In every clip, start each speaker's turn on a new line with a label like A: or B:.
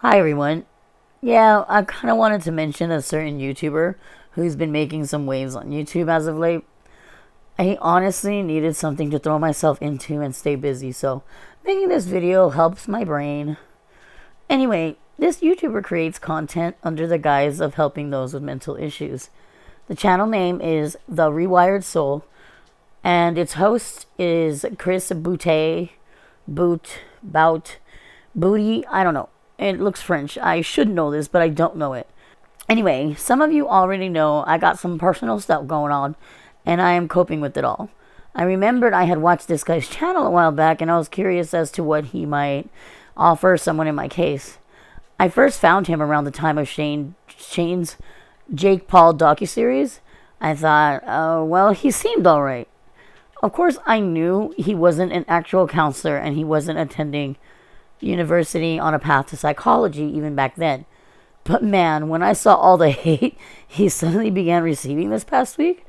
A: Hi everyone. Yeah, I kind of wanted to mention a certain YouTuber who's been making some waves on YouTube as of late. I honestly needed something to throw myself into and stay busy, so making this video helps my brain. Anyway, this YouTuber creates content under the guise of helping those with mental issues. The channel name is The Rewired Soul, and its host is Chris Booty, I don't know. It looks French. I should know this, but I don't know it. Anyway, some of you already know I got some personal stuff going on, and I am coping with it all. I remembered I had watched this guy's channel a while back, and I was curious as to what he might offer someone in my case. I first found him around the time of Shane's Jake Paul docuseries. I thought, well, he seemed alright. Of course, I knew he wasn't an actual counselor, and he wasn't attending university on a path to psychology even back then. But man, when I saw all the hate he suddenly began receiving this past week,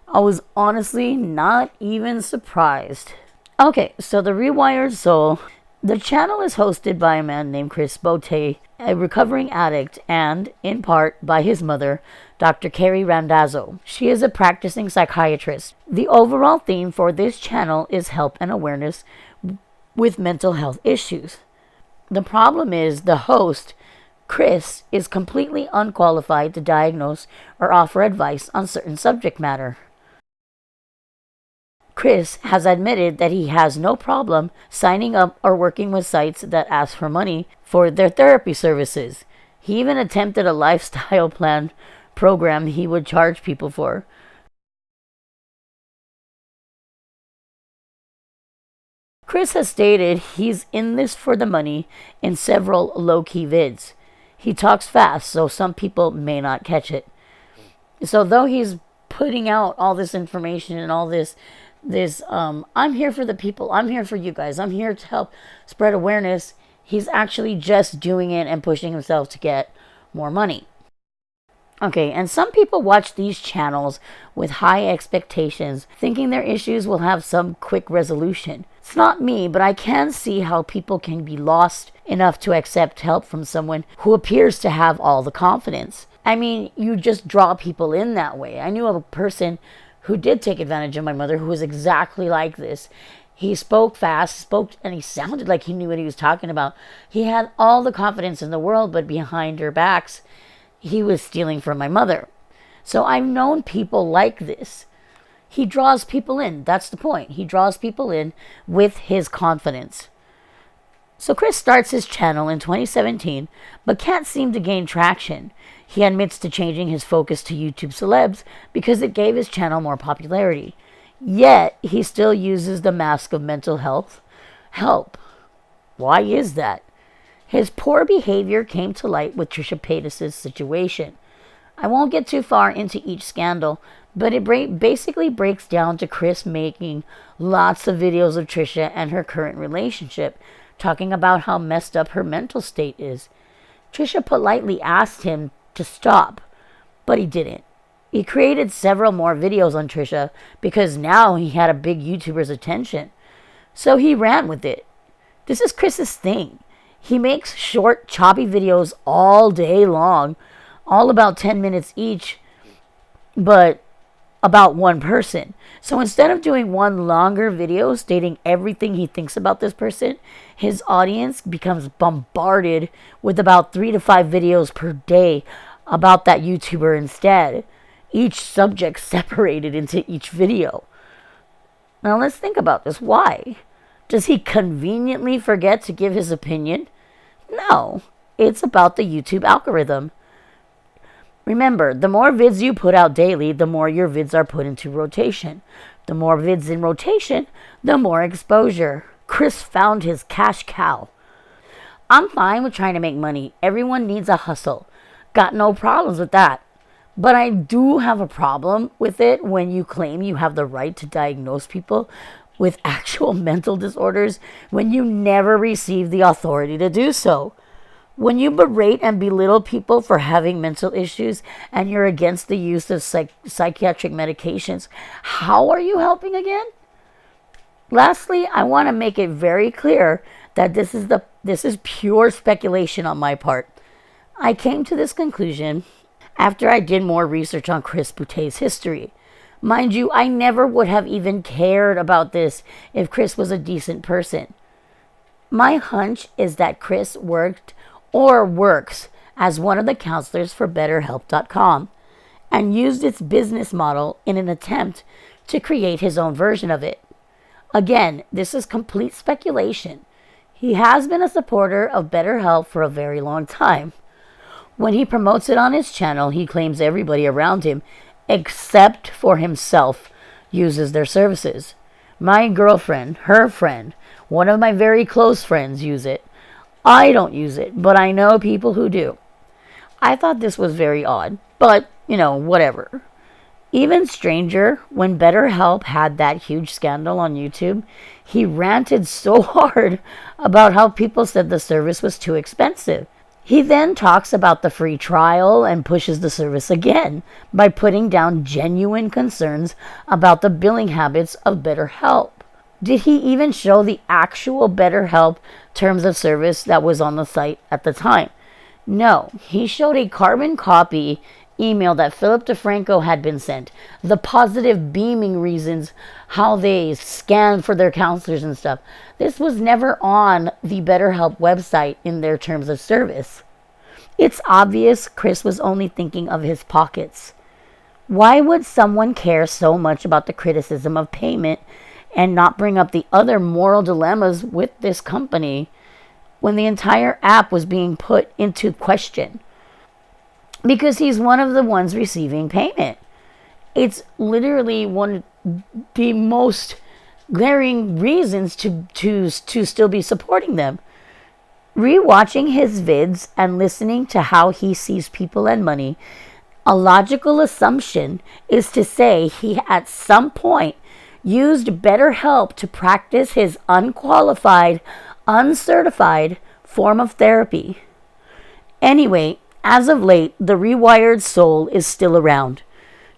A: I was honestly not even surprised. Okay, so the Rewired Soul. The channel is hosted by a man named Chris Bote, a recovering addict, and, in part, by his mother, Dr. Carrie Randazzo. She is a practicing psychiatrist. The overall theme for this channel is help and awareness with mental health issues. The problem is the host, Chris, is completely unqualified to diagnose or offer advice on certain subject matter. Chris has admitted that he has no problem signing up or working with sites that ask for money for their therapy services. He even attempted a lifestyle plan program he would charge people for. Chris has stated he's in this for the money in several low-key vids. He talks fast, so some people may not catch it. So though he's putting out all this information and all this, I'm here for the people, I'm here for you guys, I'm here to help spread awareness, he's actually just doing it and pushing himself to get more money. Okay, and some people watch these channels with high expectations, thinking their issues will have some quick resolution. It's not me, but I can see how people can be lost enough to accept help from someone who appears to have all the confidence. I mean, you just draw people in that way. I knew of a person who did take advantage of my mother who was exactly like this. He spoke fast, and he sounded like he knew what he was talking about. He had all the confidence in the world, but behind her backs, he was stealing from my mother. So I've known people like this. He draws people in. That's the point. He draws people in with his confidence. So Chris starts his channel in 2017, but can't seem to gain traction. He admits to changing his focus to YouTube celebs because it gave his channel more popularity. Yet, he still uses the mask of mental health help. Why is that? His poor behavior came to light with Trisha Paytas' situation. I won't get too far into each scandal, but it basically breaks down to Chris making lots of videos of Trisha and her current relationship, talking about how messed up her mental state is. Trisha politely asked him to stop, but he didn't. He created several more videos on Trisha because now he had a big YouTuber's attention. So he ran with it. This is Chris's thing. He makes short, choppy videos all day long, all about 10 minutes each, but about one person. So instead of doing one longer video stating everything he thinks about this person, his audience becomes bombarded with about 3 to 5 videos per day about that YouTuber instead, each subject separated into each video. Now let's think about this. Why? Does he conveniently forget to give his opinion? No, it's about the YouTube algorithm. Remember, the more vids you put out daily, the more your vids are put into rotation. The more vids in rotation, the more exposure. Chris found his cash cow. I'm fine with trying to make money. Everyone needs a hustle. Got no problems with that. But I do have a problem with it when you claim you have the right to diagnose people with actual mental disorders when you never received the authority to do so. When you berate and belittle people for having mental issues and you're against the use of psychiatric medications, how are you helping again? Lastly, I want to make it very clear that this is the this is pure speculation on my part. I came to this conclusion after I did more research on Chris Boutte's history. Mind you, I never would have even cared about this if Chris was a decent person. My hunch is that Chris worked or works as one of the counselors for BetterHelp.com and used its business model in an attempt to create his own version of it. Again, this is complete speculation. He has been a supporter of BetterHelp for a very long time. When he promotes it on his channel, he claims everybody around him, except for himself, uses their services. My girlfriend, her friend, one of my very close friends use it. I don't use it, but I know people who do. I thought this was very odd, but, whatever. Even stranger, when BetterHelp had that huge scandal on YouTube, he ranted so hard about how people said the service was too expensive. He then talks about the free trial and pushes the service again by putting down genuine concerns about the billing habits of BetterHelp. Did he even show the actual BetterHelp terms of service that was on the site at the time? No, he showed a carbon copy email that Philip DeFranco had been sent, the positive beaming reasons how they scan for their counselors and stuff. This was never on the BetterHelp website in their terms of service. It's obvious Chris was only thinking of his pockets. Why would someone care so much about the criticism of payment and not bring up the other moral dilemmas with this company when the entire app was being put into question? Because he's one of the ones receiving payment. It's literally one of the most glaring reasons to still be supporting them. Rewatching his vids and listening to how he sees people and money, a logical assumption is to say he at some point used BetterHelp to practice his unqualified, uncertified form of therapy. Anyway, as of late, the Rewired soul is still around.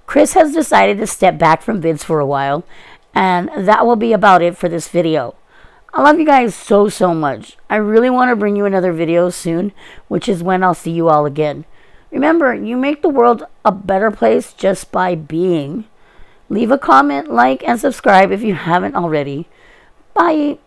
A: Chris has decided to step back from vids for a while, and that will be about it for this video. I love you guys so much. I really want to bring you another video soon, which is when I'll see you all again. Remember, you make the world a better place just by being. Leave a comment, like, and subscribe if you haven't already. Bye.